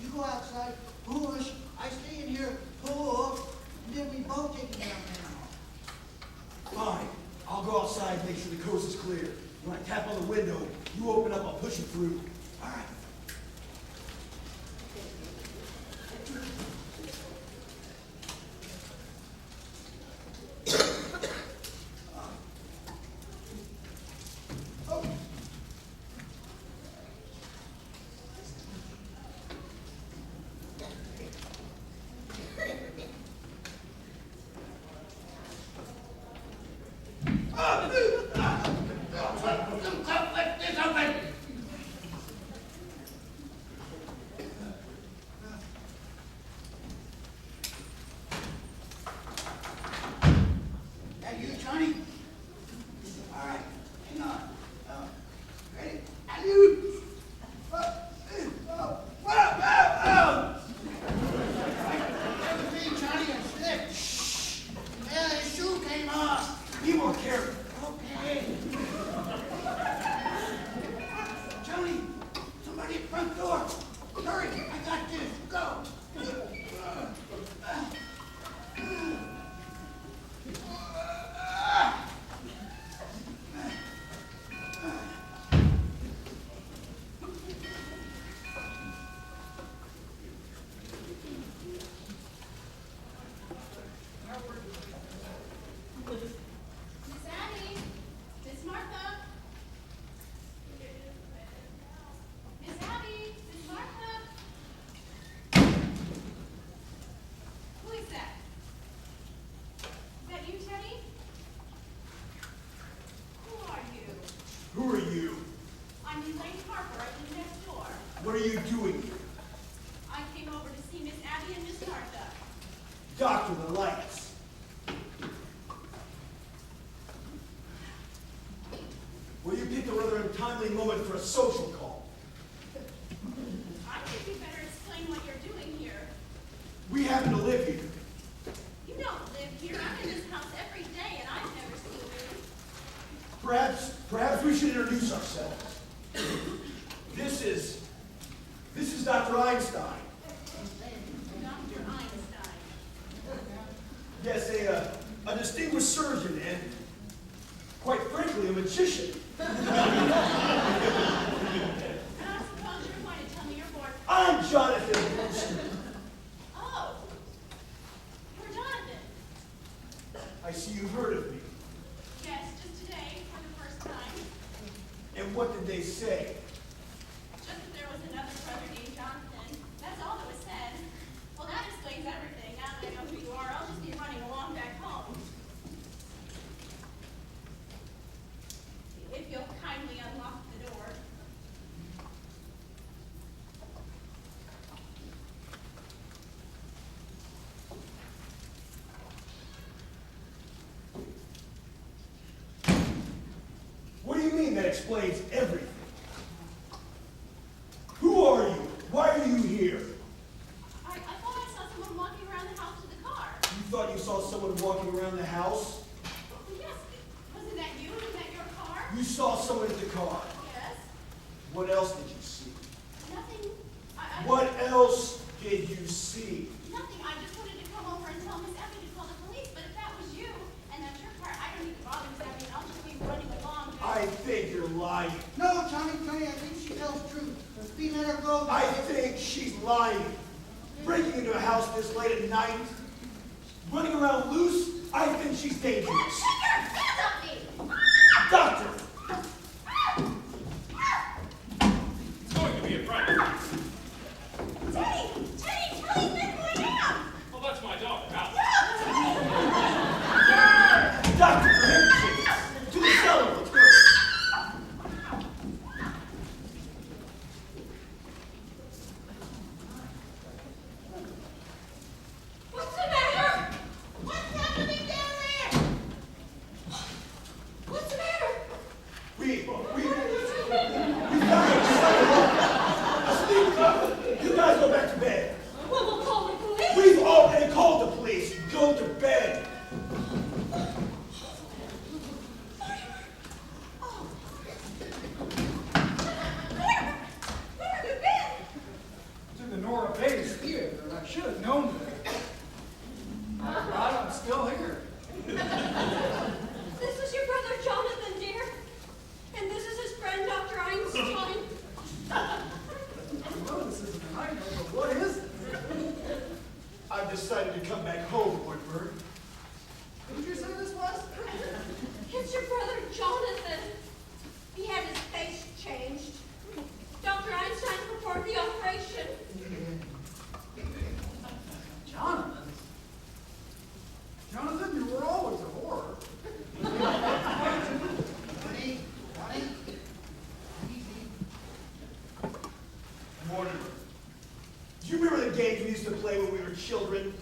You go outside, push. I stay in here, pull. And then we both take it down now. Fine. I'll go outside and make sure the coast is clear. When I tap on the window, you open up, I'll push you through. All right. What are you doing here? I came over to see Miss Abby and Miss Martha. Doctor, the lights. Well, you picked a rather untimely moment for a social call. I think you better explain what you're doing here. We happen to live here. You don't live here. I'm in this house every day, and I've never seen you. Perhaps we should introduce ourselves. This is Dr. Einstein. Dr. Einstein. Yes, a distinguished surgeon and, quite frankly, a magician. And I suppose you're going to tell me you're bored. I'm Jonathan Lawson. Oh, you're Jonathan. I see you've heard of me. Yes, just today, for the first time. And what did they say? Just that there was another brother named Jonathan. That's all that was said. Well, that explains everything. Now that I know who you are, I'll just be running along back home. If you'll kindly unlock the door. What do you mean that explains everything? Who are you? Why are you here? I thought I saw someone walking around the house to the car. You thought you saw someone walking around the house? Yes, wasn't that you? Was that your car? You saw someone at the car. Yes. What else did you see? Nothing. What else did you see? Nothing. I just wanted to come over and tell Miss Abby to call the police, but if that was you and that's your car, I don't need to bother Miss Abby, and I'll just be running along. I think you're lying. No, Tommy, I think she tells the truth. We let her go. I think she's lying. Breaking into a house this late at night, running around loose, I think she's dangerous. Take your hands off me! Doctor! It's going to be a fright. Teddy! Teddy, tell these men who I am! Well, that's my daughter, Alice. Doctor, for heaven's sake, to the cellar, let's go. What's the matter? What's happening down there? Days Theater, and I should have known better. I'm glad I'm still here. This is your brother Jonathan, dear. And this is his friend, Dr. Einstein. I know this isn't a nightmare, but what is it? I've decided to come back home, Mortimer. Who did you say this was? It's your brother Jonathan. He had his face changed. Dr. Einstein performed the operation. Jonathan? Jonathan, you were always a horror. Honey, easy. Mortimer, do you remember the games we used to play when we were children?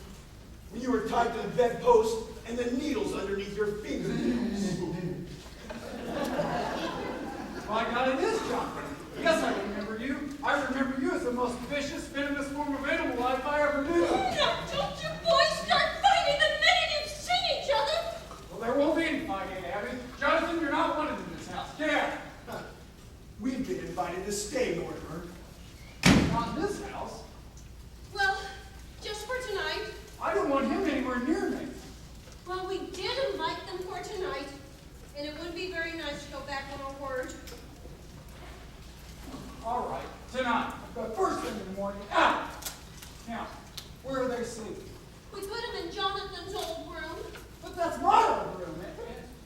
When you were tied to the bedpost and the needles underneath your fingernails? My God, it is Jonathan. Yes, I remember you. I remember you as the most vicious, venomous form of animal life I ever knew. Now, don't you boys start fighting the minute you've seen each other. Well, there won't be any fighting, Abby. Jonathan, you're not wanted in this house. Get out. We've been invited to stay, Mortimer. Not in this house. Well, just for tonight. I don't want him anywhere near me. Well, we did invite them for tonight, and it would be very nice to go back on our word. All right, tonight. But first thing in the morning, out. Now, where are they sleeping? We put them in Jonathan's old room. But that's my old room.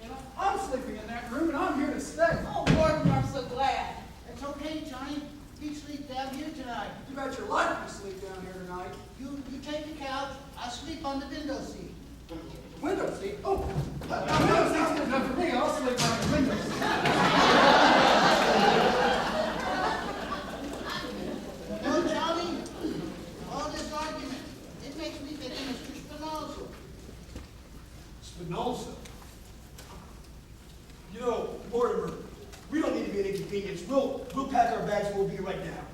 And I'm sleeping in that room, and I'm here to stay. Oh, Mortimer, I'm so glad. It's okay, Johnny. You sleep down here tonight. You bet your life you sleep down here tonight. You take the couch. I sleep on the window seat. Window seat? Oh, now window seat's good enough for me. I'll sleep on the window seat. No, Johnny. All this argument, it makes me think of Mr. Spinoza. Spinoza? You know, Mortimer, we don't need to be an inconvenience. We'll pack our bags and we'll be right down.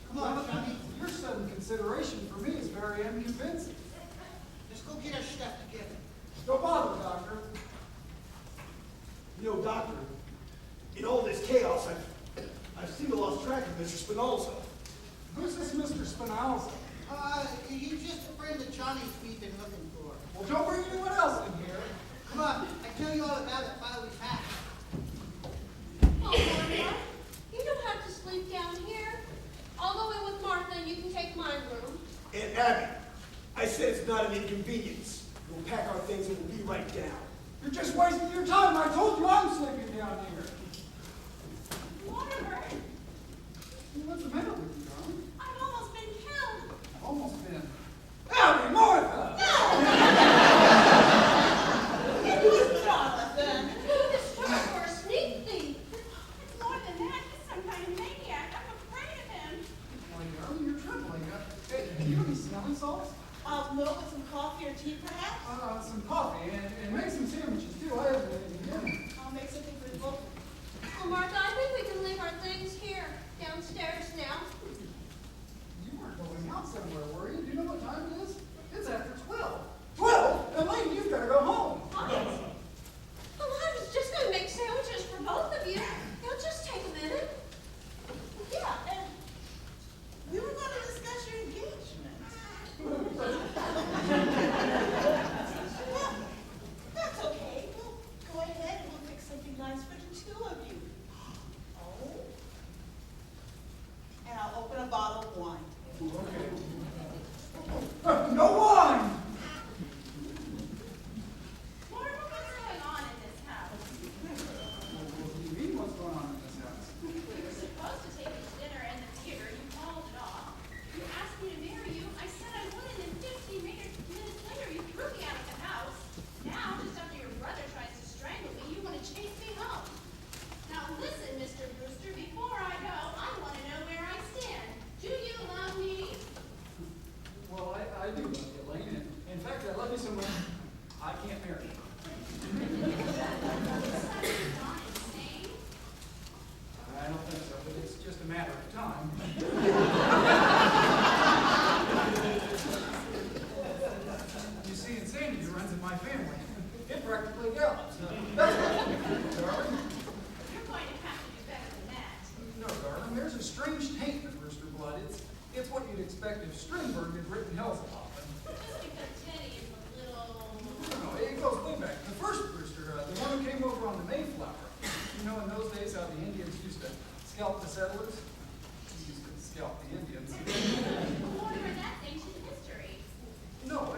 Come on, Johnny. Your sudden consideration for me is very unconvincing. Let's go get our stuff together. Don't bother, Doctor. You know, Doctor, in all this chaos, I've seemed to lost track of Mr. Spinoza. Who's this Mr. Spinoza? He's just a friend of Johnny's we've been looking for. Well, don't bring anyone else in here. Come on, I tell you all about it while we pack. Oh, Martha, you don't have to sleep down here. I'll go in with Martha and you can take my room. And Abby, I said it's not an inconvenience. We'll pack our things and we'll be right down. You're just wasting your time. I told you I'm sleeping down here. Mortimer, What's the matter with you, darling? I've almost been killed. Almost been. Abby, Martha! It was Jonathan. This truck for a sneak thief. It's more than that. He's some kind of maniac. I'm afraid of him. Why, darling, you're trembling. Hey, do you have any smelling salts? Milk with some coffee or tea, perhaps? Some coffee and make some sandwiches too. I haven't had any dinner. I'll make something for you both. Oh, Martha, I think we can leave our things here, downstairs now. You weren't going out somewhere, were you? Do you know what time it is? It's after 12. 12? Elaine, you've got to go home. What? Well, I was just going to make sandwiches for both of you. It'll just take a minute. Yeah, and we were going to discuss your engagement. Well, that's okay. We'll go ahead and we'll fix something nice for the two of you. Oh. And I'll open a bottle of wine. No wine! Mortimer, what's going on in this house? What do you mean, what's going on in this house? We were supposed to take you to dinner and the theater. You called it off. You asked me to marry you. I said I would, and then 15 minutes later, you threw me out of the house. Now, just after your brother tries to strangle me, you want to chase me home. Now, listen, Mr. Brewster, before I go, I want to know where I stand. Do you love me? Well, I do love you, Elaine. In fact, I love you so much, I can't marry you. Not insane. I don't think so, but it's just a matter of time. You see, insanity runs in my family. It practically gallops. That's what you do, darling. You're going to have to do better than that. No, darling, there's a strange taint in Brewster blood. It's what you'd expect Detective Stringberg had written Hell's about them. Just because Teddy is a little... No, it goes way back. The first rooster, the one who came over on the Mayflower. You know, in those days, how the Indians used to scalp the settlers? We used to scalp the Indians. Mortimer, that's ancient history. No,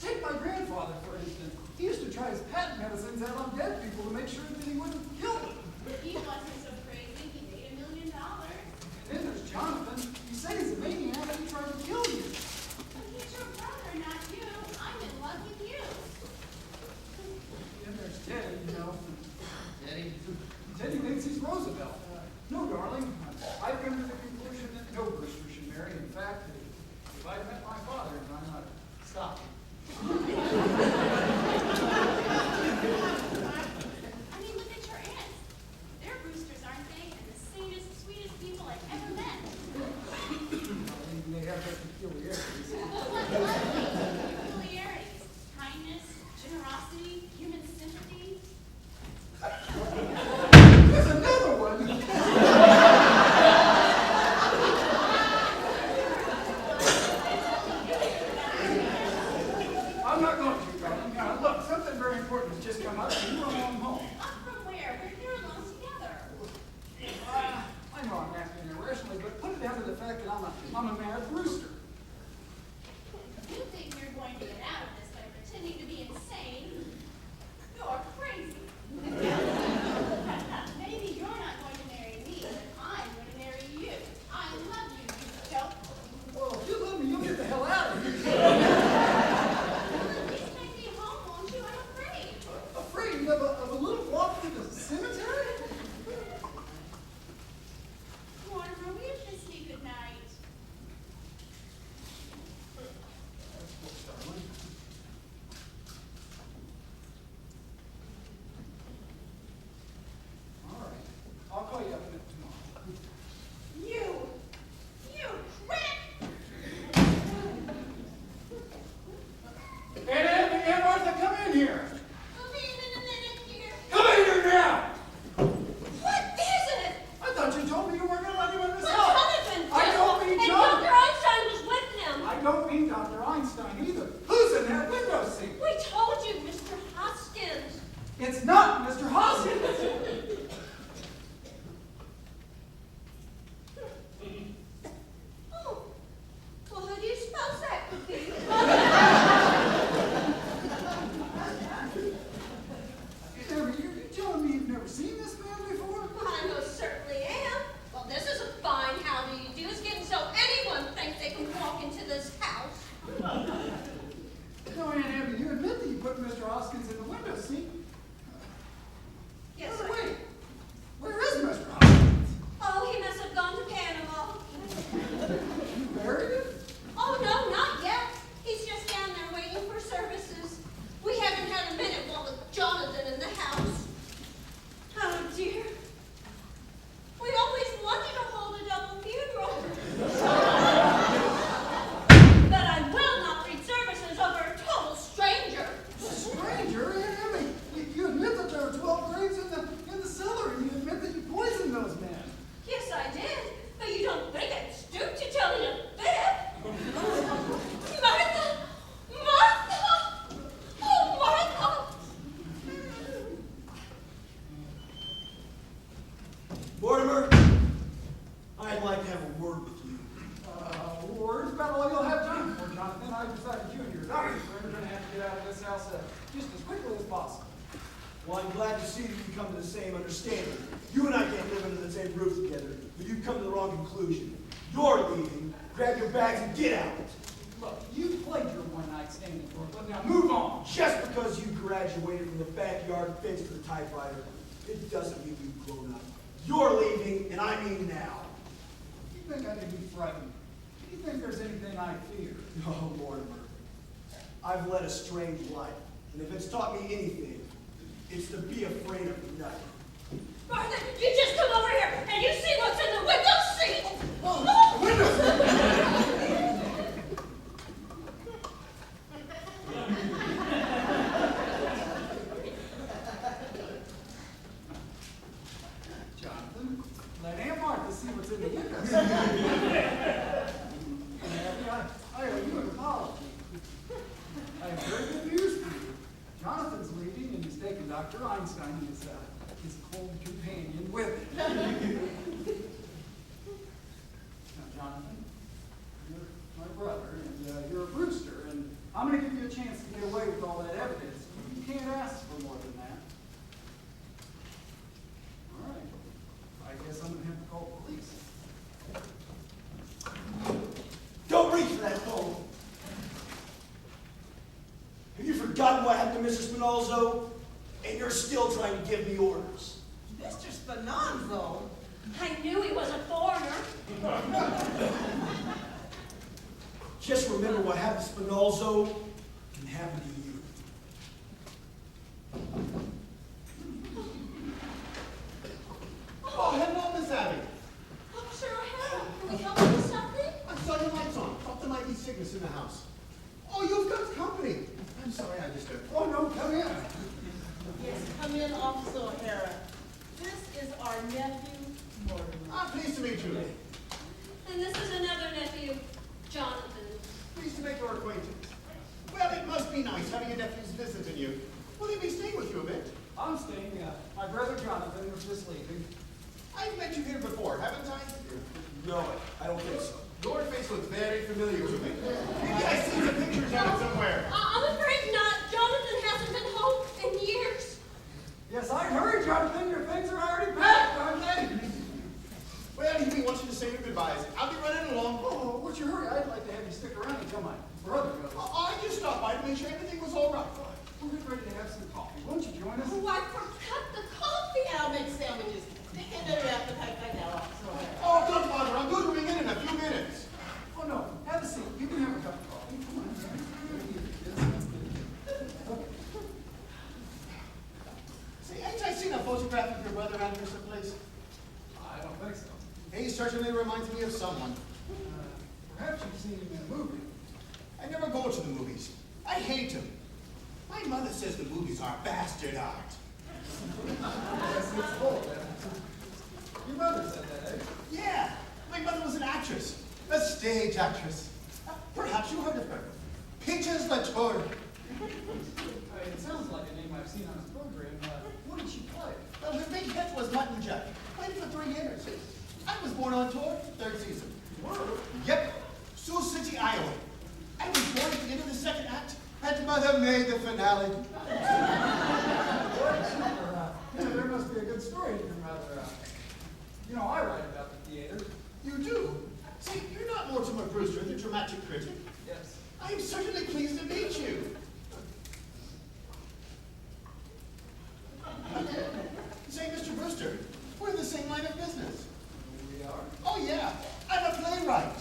take my grandfather, for instance. He used to try his patent medicines out on dead people to make sure that he wouldn't kill them. He wasn't so crazy, he made $1 million. And then there's Jonathan. He said he's a maniac and he tried to kill you. But he's your brother, not you. I'm in love with you. And there's Teddy, you know. Teddy? Teddy thinks he's Roosevelt. No, darling. I've come to the conclusion that no Brewster should marry. In fact, if I'd met my father, I might stop him. I mean, look at your aunts. They're roosters, aren't they? And the sanest, sweetest people I've ever met. They have their peculiarities. Peculiarities, kindness, generosity, human sympathy. There's another one. I'm not going to, darling. Now, look, something very important has just come up, and you run along home. Up from where? We're here alone together. I know I'm acting irrationally, but put it down to the fact that I'm a mad rooster. You think you're going to get out of this by pretending to be insane? You're crazy. Maybe you're not going to marry me, but I'm going to marry you. I love you, you dope. Well, if you love me, you'll get the hell out of here. Well, at least take me home, won't you? I'm afraid. Afraid of a little walk through the cemetery? Mortimer, will you kiss me goodnight? That's cool, darling. All right. I'll call you up tomorrow. You trick! Aunt Martha, come in here. I'll be in a minute, dear. Come in here now. What is it? I thought you told me you weren't going to let anyone in this Well, house. Jonathan I don't mean and Jonathan. Dr. Einstein was with him. I don't mean Dr. Einstein either. Who's in that window seat? We told you, Mr. Hoskins. It's not Mr. Hoskins. Oh, well, who do you suppose that could be? Debbie, you're telling me you've never seen this man before? I most certainly am. Well, this is a fine how do you do. It's getting so anyone thinks they can walk into this house. No, Aunt Abby, you admit that you put Mr. Hoskins in the window seat. Yes, By I the way, where is Mr. Hoskins? Oh, he must have gone to Panama. You buried him? Oh, no, not yet. He's just down there waiting for services. We haven't had a minute while with Jonathan in the house. Oh, dear. We always wanted to hold a double funeral. But I will not read services over a total stranger. A stranger? Aunt Abby, you admit that there are 12 graves in the cellar, and you admit that you poisoned those men. Yes, I did. But you don't think I'd stoop to telling a fib? Martha! Martha! Oh, Martha! Mortimer, I'd like to have a word with you. Words about all you'll have time for, Jonathan. I decided you and your daughter are going to have to get out of this house just as quickly as possible. Well, I'm glad to see that you come to the same understanding. You and I can't live under the same roof together, but you've come to the wrong conclusion. You're leaving. Grab your bags and get out. Look, you played your one-night stand in Brooklyn. Now move on. Just because you graduated from the backyard fence to the typewriter, it doesn't mean you've grown up. You're leaving, and I mean now. You think I can be frightened? Do you think there's anything I fear? No, Mortimer. I've led a strange life, and if it's taught me anything, it's to be afraid of nothing. Martha, you just come over here and you see what's in the window seat. Oh, window Jonathan, let Aunt Martha see what's in the window seat. Einstein is his cold companion with it. Now, Jonathan, you're my brother, and you're a Brewster, and I'm going to give you a chance to get away with all that evidence. You can't ask for more than that. All right. I guess I'm going to have to call the police. Don't reach for that phone. Have you forgotten what happened to Mr. Spinozzo? And you're still trying to give me orders. Mr. Spinozzo? I knew he was a foreigner. Just remember what happened to Spinozzo can happen to you. Oh, hello, Miss Abby. Officer O'Hara, can we help you with something? I saw your lights on. Thought there might be sickness in the house. Oh, you've got company. I'm sorry I disturbed. Oh, no, come in. Yes, come in, Officer O'Hara. This is our nephew, Mortimer. Pleased to meet you. And this is another nephew, Jonathan. Pleased to make your acquaintance. Well, it must be nice having your nephews visiting you. Will he be staying with you a bit? I'm staying. My brother Jonathan was just leaving. I've met you here before, haven't I? No, I don't think so. Your face looks very familiar to me. Maybe I've seen the pictures of it somewhere. I'm afraid not. Jonathan hasn't been home in years. Yes, I heard, Jonathan. Your things are already packed, aren't they? Well, he wants you to say your goodbyes. I'll be running along. Oh, what's your hurry? I'd like to have you stick around until my brother goes. I just stopped by to make sure everything was all right. We're getting ready to have some coffee. Won't you join us? Oh, I forgot the coffee. I'll make sandwiches. They get better appetite right now, Officer O'Hara. Oh, don't bother. I'm going to ring in a few minutes. Oh, no. Have a seat. You can have a cup of coffee. Come on. Say, ain't I seen a photograph of your brother around here someplace? I don't think so. He certainly reminds me of someone. Perhaps you've seen him in a movie. I never go to the movies. I hate them. My mother says the movies are bastard art. Yes, it's full. Your mother said that, eh? Yeah, my mother was an actress, a stage actress. Perhaps you heard of her. Peaches Latour. It sounds like a name I've seen on his program. What did she play? Well, her big hit was Mutton Jack. Played for 3 years. I was born on tour, 3rd season. Yep, Sioux City, Iowa. I was born at the end of the 2nd act, and mother made the finale. There must be a good story to your mother. You know, I write about the theater. You do? Say, you're not Mortimer Brewster, the dramatic critic. Yes. I am certainly pleased to meet you. Say, Mr. Brewster, we're in the same line of business. We are. Oh, yeah, I'm a playwright.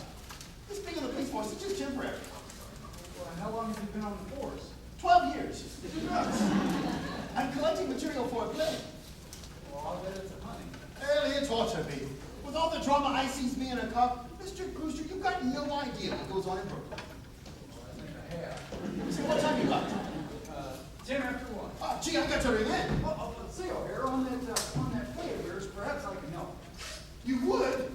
This being in the police force is just temporary. Well, how long have you been on the force? 12 years. I'm collecting material for a play. Well, I'll bet it's a honey. Early it ought to be. With all the drama I sees me in a cup, Mr. Brewster, you've got no idea what goes on in Brooklyn. Well, I think I have. Say, what time you got? 10 after 1. Oh, gee, I've got to ring in. See, O'Hara, on that play of yours, perhaps I can help. You would?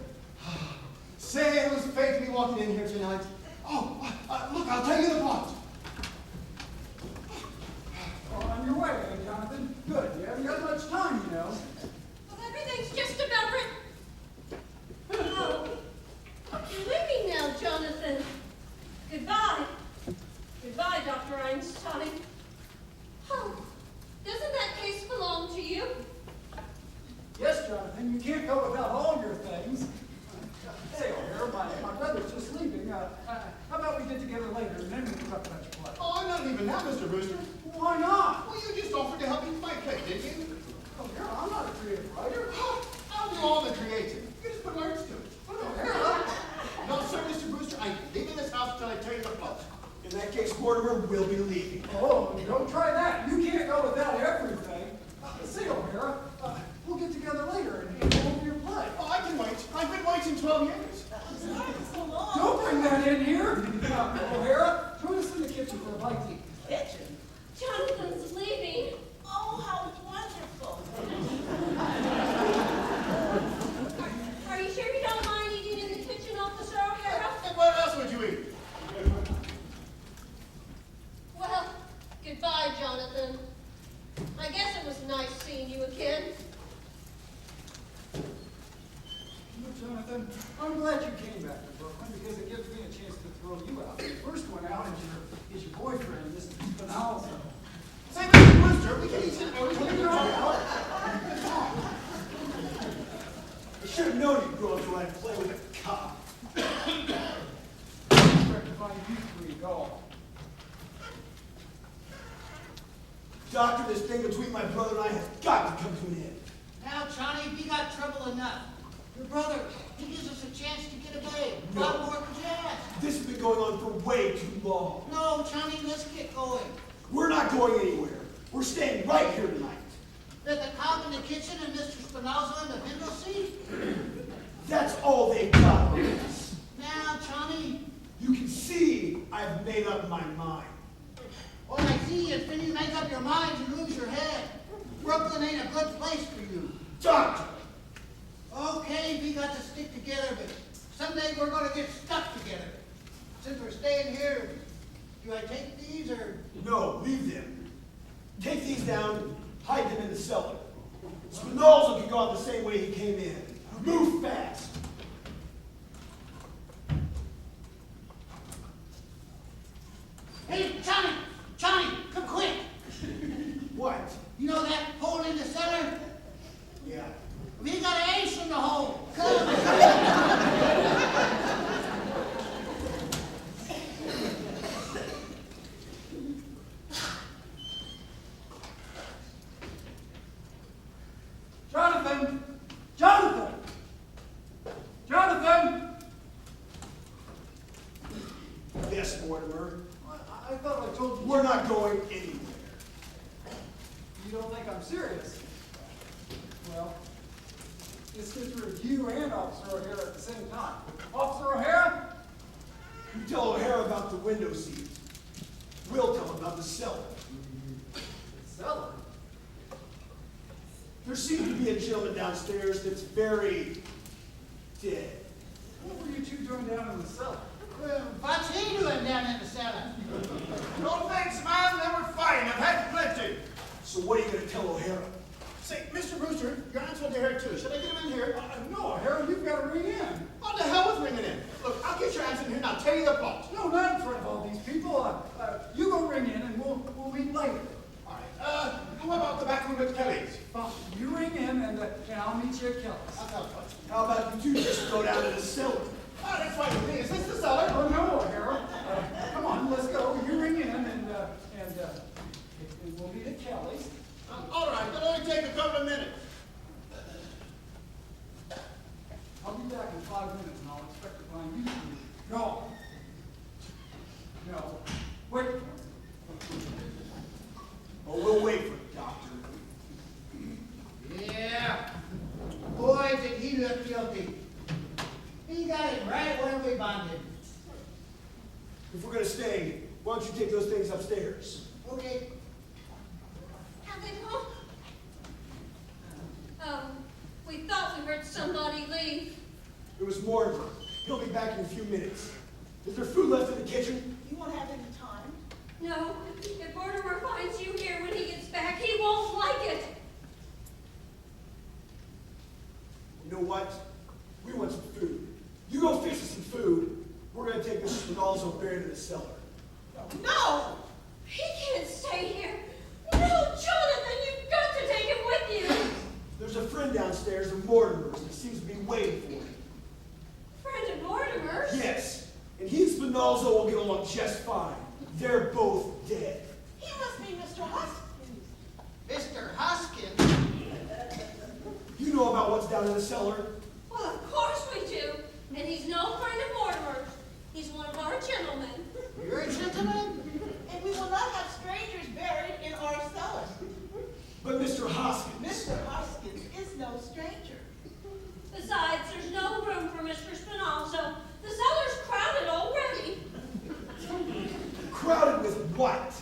Say, it was fate to be walking in here tonight. Oh, look, I'll tell you the plot. Oh, on your way, eh, Jonathan? Good. You haven't got much time, you know. Well, everything's just about ready. Oh, you're leaving now, Jonathan. Goodbye. Goodbye, Dr. Einstein. Oh, doesn't that case belong to you? Yes, Jonathan, you can't go without all your things. Say, O'Hara, my brother's just leaving. How about we get together later and then we can talk about your play? Oh, I'm not leaving now, Mr. Brewster. Why not? Well, you just offered to help me with my play, didn't you? O'Hara, I'm not a creative writer. I'll do all the creating. You just put words to it. But O'Hara, No, sir, Mr. Brewster, I'm leaving this house until I tell you the plot. In that case, Mortimer will be leaving. oh, don't try that. You can't go without everything. See, O'Hara, we'll get together later and go over your play. Oh, I can wait. I've been waiting 12 years. So long. Don't bring that in here. O'Hara, join us in the kitchen for a bite to eat. Kitchen. Jonathan's leaving. Oh, how wonderful. Are you sure you don't mind eating in the kitchen, Officer O'Hara? And what else would you eat? Well, goodbye, Jonathan. I guess it was nice boyfriend, Mr. Spinalzo. Say, Mr. Brewster, we can eat some. We can eat I should have known you'd grow up to want to play with a cop. I expect to find you three gone. Doctor, this thing between my brother and I has got to come to an end. Now, Johnny, we got trouble enough. Your brother, he gives us a chance to get away. No. What more could you ask? This has been going on for way too long. No, Johnny, let's get going. We're not going anywhere. We're staying right here tonight. There's the cop in the kitchen and Mr. Spinalzo in the window seat. That's all they got on us. Now, Johnny, You can see I've made up my mind. all I see is when you make up your mind, you lose your head. Brooklyn ain't a good place for you. Doctor! Okay, we got to stick together, but someday we're going to get stuck together. Since we're staying here, do I take these or? No, leave them. Take these down, hide them in the cellar. Spinalzo can go out the same way he came in. Move fast. Hey, Johnny! Johnny, come quick! What? You know that hole in the cellar? Yeah. We got an ace in the hole. Come! Jonathan! Jonathan! Jonathan! Yes, Mortimer. I thought I told you. We're not going anywhere. You don't think I'm serious? Well, it's good to review and Officer O'Hara at the same time. Officer O'Hara? You tell O'Hara about the window seat. We'll tell him about the cellar. Cellar? There seems to be a gentleman downstairs that's very dead. What were you two doing down in the cellar? What's he doing down in the cellar? No thanks, man. They were fine. I've had plenty. So what are you going to tell O'Hara? Say, Mr. Brewster, your aunt's want to hear it too. Should I get him in here? No, O'Hara, you've got to ring in. What the hell was ringing in? Look, I'll get your aunt in here and I'll tell you the plot. No, not in front of all these people. You go ring in and we'll meet later. All right. How about the back room at Kelly's? Fine. You ring in and I'll meet you at Kelly's. I'll tell you what. How about you two just go down to the cellar? Oh, that's fine with me. Is this the cellar? Oh, no, O'Hara. Come on, let's go. You ring in and we'll meet at Kelly's. All right. It'll only take a couple of minutes. I'll be back in 5 minutes and I'll expect to find you two gone. No, wait for me. Oh, we'll wait for it, Doctor. Yeah. Boy, did he look guilty. He got it right where we bonded. If we're going to stay, why don't you take those things upstairs? Okay. Have they gone? We thought we heard somebody leave. It was Mortimer. He'll be back in a few minutes. Is there food left in the kitchen? You won't have any time. No, if Mortimer finds you here when he gets back, he won't like it. You know what? We want some food. You go fix us some food. We're going to take Mrs. Spinalzo buried in the cellar. No! He can't stay here. No, Jonathan, you've got to take him with you. There's a friend downstairs of Mortimer's that seems to be waiting for him. Friend of Mortimer's? Yes, and he and Spinalzo will get along just fine. They're both dead. He must be Mr. Hoskins. Mr. Hoskins. You know about what's down in the cellar? Well, of course we do. And he's no friend of Mortimer's. He's one of our gentlemen. You're a gentleman? And we will not have strangers buried in our cellars. But Mr. Hoskins. Mr. Hoskins is no stranger. Besides, there's no room for Mr. Spinalzo. The cellar's crowded already. Crowded with what?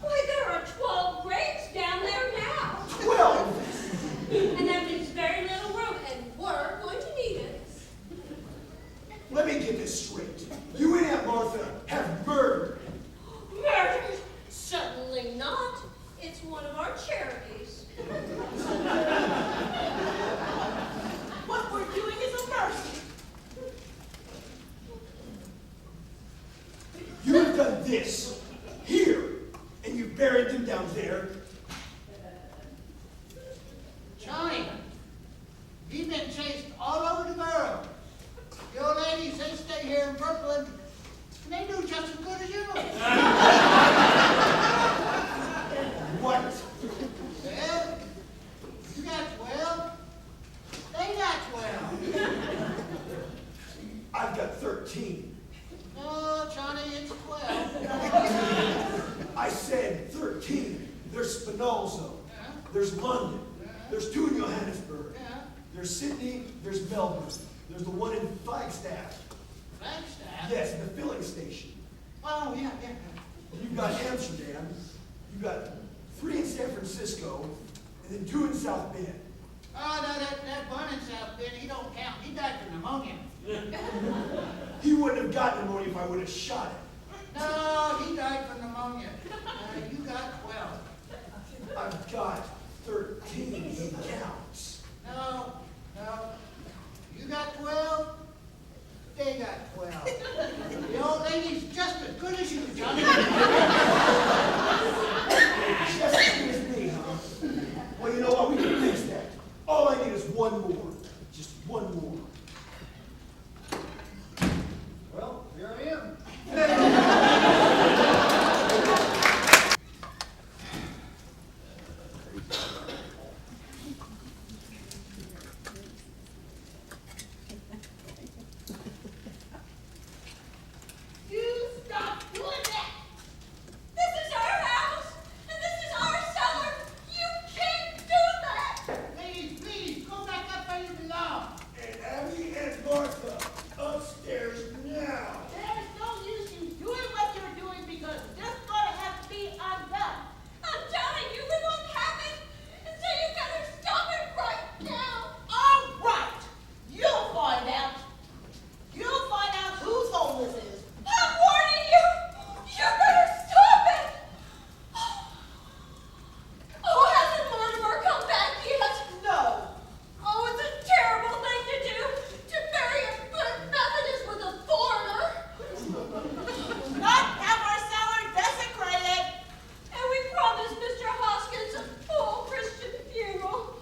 Why, there are 12 graves down there now. 12! And that leaves very little room, and we're going to need it. Let me get this straight. You and Aunt Martha have murdered. Murdered? Certainly not. It's one of our charities. What we're doing is a mercy. You have done this. buried them down there. Johnny, you've been chased all over the borough. The old ladies, they stay here in Brooklyn, and they do just as good as you. What? Well, you got 12. They got 12. I've got 13. No, Johnny, it's 12. I said 13. There's Spinoza. Yeah. There's London. Yeah. There's two in Johannesburg. Yeah. There's Sydney. There's Melbourne. There's the one in Flagstaff. Flagstaff? Yes, the filling station. Oh, yeah. You've got Amsterdam. You've got 3 in San Francisco, and then 2 in South Bend. Oh, no, that one in South Bend, he don't count. He died from pneumonia. He wouldn't have gotten pneumonia if I would have shot him. No, he died from pneumonia. You got 12. I've got 13 counts. No. You got 12. They got 12. The old lady's just as good as you, Johnny. Just as good as me, huh? Well, you know what? We can fix that. All I need is one more. Just one more. Well, here I am. You stop doing that! This is our house, and this is our cellar. You can't do that. Please, go back up where you belong. And Abby and Martha, upstairs now. There's no use you doing what you're doing because it's just gonna have to be undone. I'm telling you, we won't have it. And so you better stop it right now. All right, you'll find out. You'll find out whose home this is. I'm warning you. You better stop it. Oh, hasn't Mortimer come back yet? No. Oh, it's a terrible thing to do, to bury a good Methodist with a foreigner. Not have our cellar desecrated. And we promised Mr. Hoskins a full Christian funeral.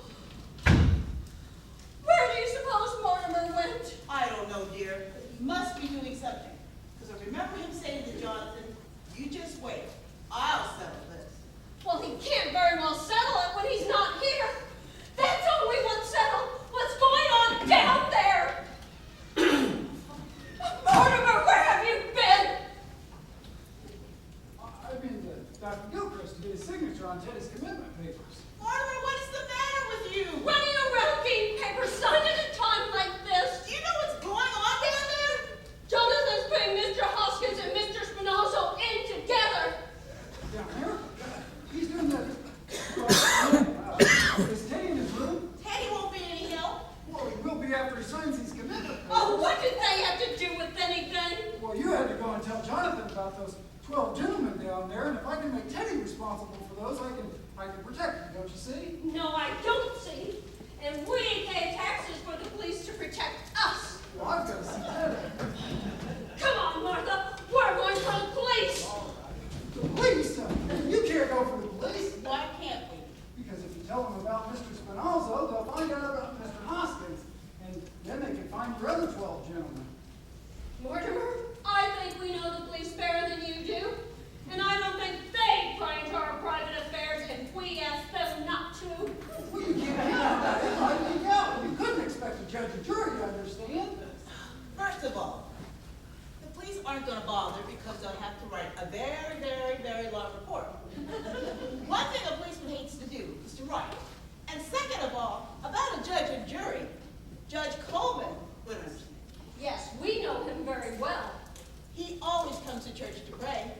Where do you suppose Mortimer went? I don't know, dear, but he must be doing something. Because I remember him saying to Jonathan, you just wait. I'll settle this. Well, he can't very well settle it when he's not here. That's all we want settled. What's going on down there? Mortimer, where have you been? I've been to Dr. Gilchrist to get his signature on Teddy's commitment papers. Mortimer, what is the matter with you? Running around getting papers signed at a time like this. Do you know what's going on down there? Jonathan's putting Mr. Hoskins and Mr. Spinoza in together. Down there? He's doing that. Is Teddy in his room? Teddy won't be any help. Well, he will be after he signs these commitment papers. Oh, what did they have to do with anything? Well, you had to go and tell Jonathan about those 12 gentlemen down there, and if I can make Teddy responsible for those, I can protect him, don't you see? No, I don't see. And we pay taxes for the police to protect us. Well, I've got to see Teddy. Come on, Martha. We're going for the police. The police? You can't go for the police. Why can't we? Because if you tell them about Mr. Spinoza, they'll find out about Mr. Hoskins, and then they can find your other 12 gentlemen. Mortimer, I think we know the police better than you do. And I don't think they pry into our private affairs if we ask them not to. Well, you can't have that. It might leak out. You couldn't expect a judge or jury to understand. First of all, the police aren't going to bother because they'll have to write a very, very, very long report. One thing a policeman hates to do is to write. And second of all, about a judge and jury, Judge Coleman would understand. Yes, we know him very well. He always comes to church to pray,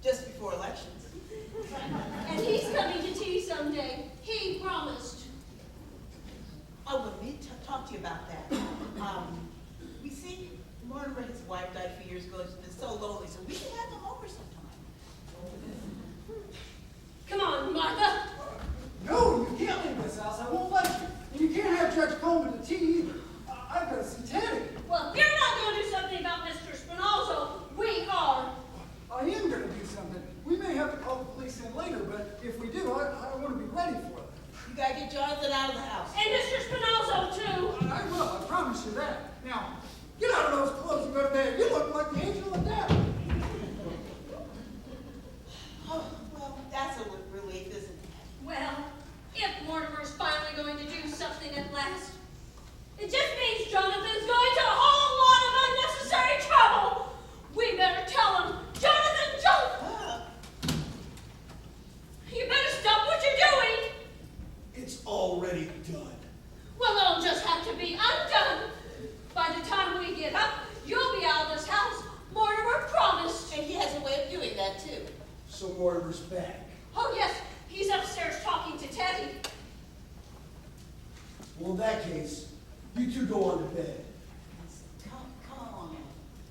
just before elections. And he's coming to tea someday. He promised. I would need to talk to you about that. We see, Mortimer, his wife died a few years ago. He's been so lonely, so we can have him over sometime. Come on, Martha. No, you can't leave this house. I won't let you. And you can't have Judge Coleman to tea either. I've got to see Teddy. Well, if you're not going to do something about Mr. Spinoza, we are. I am going to do something. We may have to call the police in So Mortimer's back. Oh, yes, he's upstairs talking to Teddy. Well, in that case, you two go on to bed. Come on.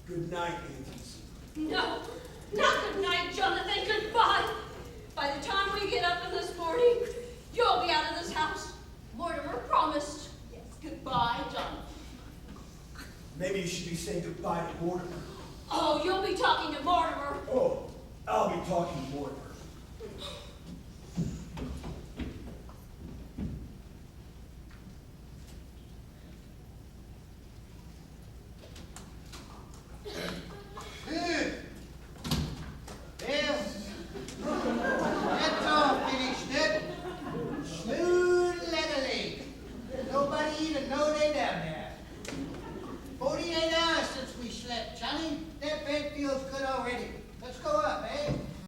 Good night, aunties. No, not good night, Jonathan, goodbye. By the time we get up in this morning, you'll be out of this house. Mortimer promised. Yes, goodbye, Jonathan. Maybe you should be saying goodbye to Mortimer. Oh, you'll be talking to Mortimer. Oh, I'll be talking to Mortimer. That's all finished, Ned. Smooth leatherly. Nobody even know they down there. 48 hours since we slept, Johnny. That bed feels good already.